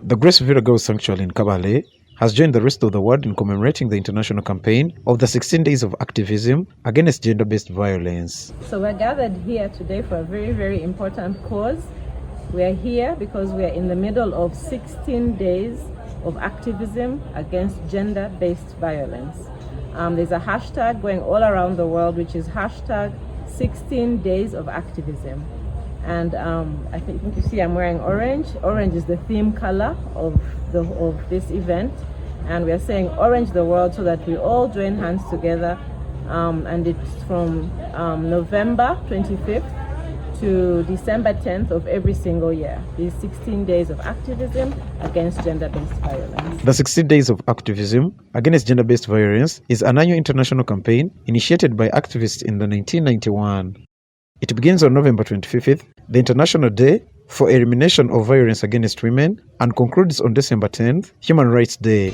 The Grace Vera Girls Sanctuary in Kabale has joined the rest of the world in commemorating the international campaign of the 16 Days of Activism against gender-based violence. So we're gathered here today for a very, very important cause. We are here because we are in the middle of 16 days of activism against gender-based violence. There's a hashtag going all around the world, which is hashtag 16 Days of Activism. And I think you see I'm wearing orange. Orange is the theme color of this event. And we are saying orange the world so that we all join hands together. And it's from November 25th to December 10th of every single year. These 16 days of activism against gender-based violence. The 16 Days of Activism against gender-based violence is an annual international campaign initiated by activists in the 1991. It begins on November 25th, the International Day for Elimination of Violence Against Women, and concludes on December 10th, Human Rights Day.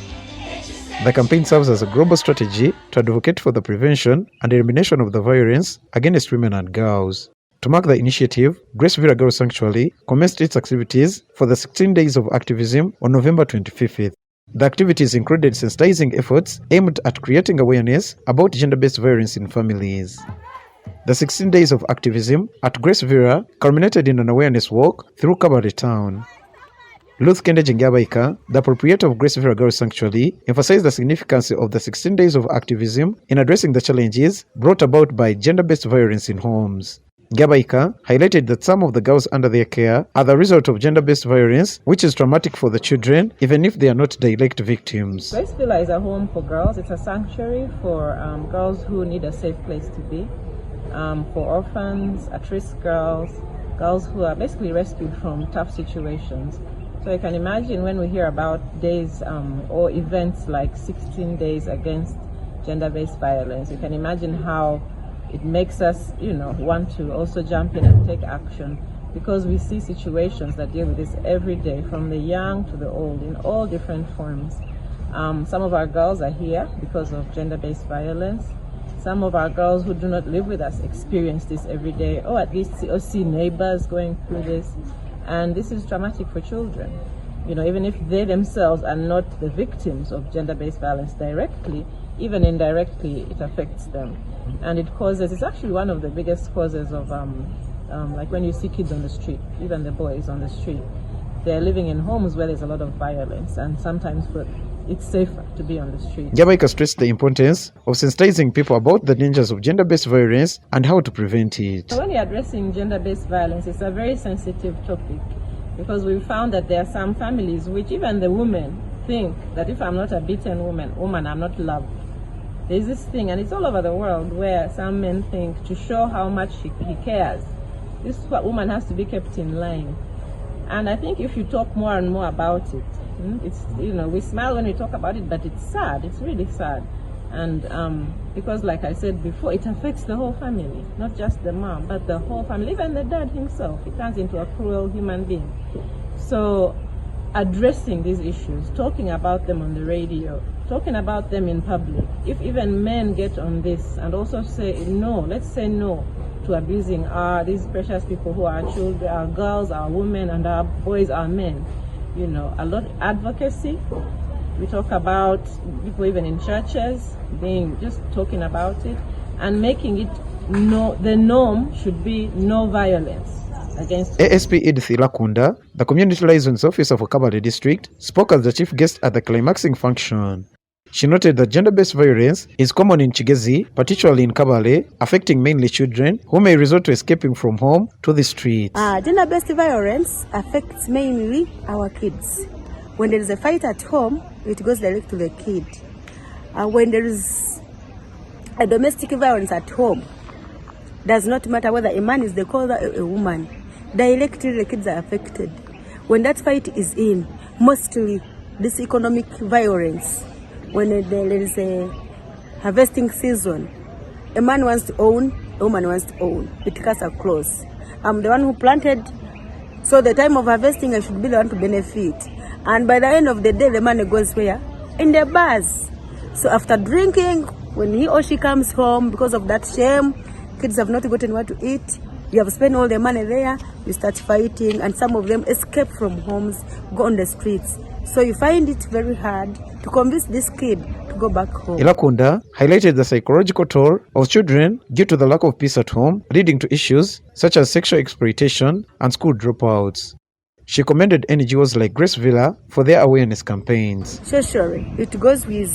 The campaign serves as a global strategy to advocate for the prevention and elimination of the violence against women and girls. To mark the initiative, Grace Vera Girls Sanctuary commenced its activities for the 16 Days of Activism on November 25th. The activities included sensitizing efforts aimed at creating awareness about gender-based violence in families. The 16 Days of Activism at Grace Vera culminated in an awareness walk through Kabale town. Ruth Kendejengabaika, the proprietor of Grace Vera Girls Sanctuary, emphasized the significance of the 16 Days of Activism in addressing the challenges brought about by gender-based violence in homes. Gabaika highlighted that some of the girls under their care are the result of gender-based violence, which is traumatic for the children, even if they are not direct victims. Grace Villa is a home for girls. It's a sanctuary for girls who need a safe place to be, for orphans, at-risk girls, girls who are basically rescued from tough situations. So you can imagine when we hear about days or events like 16 Days Against Gender-Based Violence, you can imagine how it makes us, want to also jump in and take action, because we see situations that deal with this every day, from the young to the old, in all different forms. Some of our girls are here because of gender-based violence. Some of our girls who do not live with us experience this every day, or at least see neighbors going through this. And this is traumatic for children. Even if they themselves are not the victims of gender-based violence directly, even indirectly, it affects them. And it's actually one of the biggest causes of, like when you see kids on the street, even the boys on the street, they're living in homes where there's a lot of violence, and sometimes it's safer to be on the street. Gabaika stressed the importance of sensitizing people about the dangers of gender-based violence and how to prevent it. So when you're addressing gender-based violence, it's a very sensitive topic, because we found that there are some families which even the women think that if I'm not a beaten woman, I'm not loved. There's this thing, and it's all over the world, where some men think to show how much he cares, this woman has to be kept in line. And I think if you talk more and more about it, it's, we smile when we talk about it, but it's sad. It's really sad. And because, like I said before, it affects the whole family, not just the mom, but the whole family, even the dad himself. He turns into a cruel human being. So addressing these issues, talking about them on the radio, talking about them in public, if even men get on this and also say no, let's say no to abusing these precious people who are children, our girls, our women, and our boys, our men. A lot of advocacy. We talk about people even in churches just talking about it and making it the norm should be no violence against ASP Edith Ilakunda, the Community Liaisons Officer for Kabale District, spoke as the chief guest at the climaxing function. She noted that gender-based violence is common in Kigezi, particularly in Kabale, affecting mainly children who may resort to escaping from home to the streets. Gender-based violence affects mainly our kids. When there is a fight at home, it goes direct to the kid. When there is a domestic violence at home, does not matter whether a man is the cause or a woman, directly the kids are affected. When that fight is in, mostly this economic violence, when there is a harvesting season, a man wants to own, a woman wants to own. It cuts across. I'm the one who planted, so the time of harvesting I should be the one to benefit. And by the end of the day, the man goes where? In the bars. So after drinking, when he or she comes home, because of that shame, kids have not gotten what to eat, You have spent all the money there, you start fighting, and some of them escape from homes, go on the streets. So you find it very hard to convince this kid to go back home. Ilakunda highlighted the psychological toll of children due to the lack of peace at home, leading to issues such as sexual exploitation and school dropouts. She commended NGOs like Grace Villa for their awareness campaigns. Socially, it goes with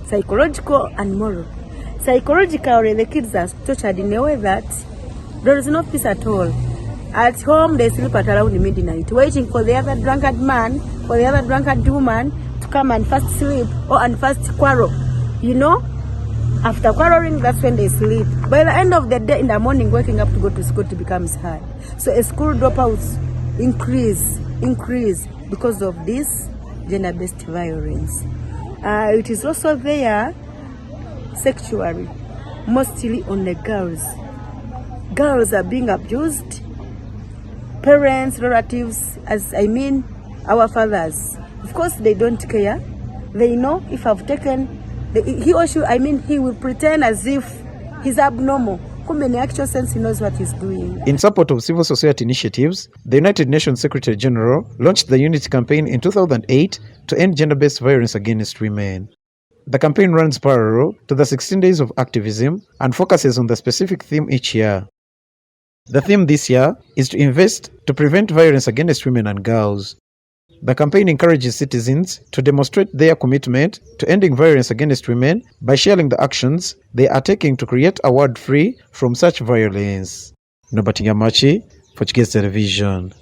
psychological and moral. Psychologically, the kids are tortured in a way that there is no peace at all. At home, they sleep at around midnight, waiting for the other drunkard man, for the other drunkard woman to come and first sleep and first quarrel. You know, after quarreling, that's when they sleep. By the end of the day, in the morning, waking up to go to school, it becomes hard. So a school dropouts increase because of this gender-based violence. It is also there sexually, mostly on the girls. Girls are being abused. Parents, relatives, our fathers. Of course, they don't care. They know if I've taken, he or she, he will pretend as if he's abnormal. In the actual sense, he knows what he's doing. In support of civil society initiatives, the United Nations Secretary General launched the Unity campaign in 2008 to end gender-based violence against women. The campaign runs parallel to the 16 Days of Activism and focuses on the specific theme each year. The theme this year is to invest to prevent violence against women and girls. The campaign encourages citizens to demonstrate their commitment to ending violence against women by sharing the actions they are taking to create a world free from such violence. Nobati Yamachi, Portuguese Television.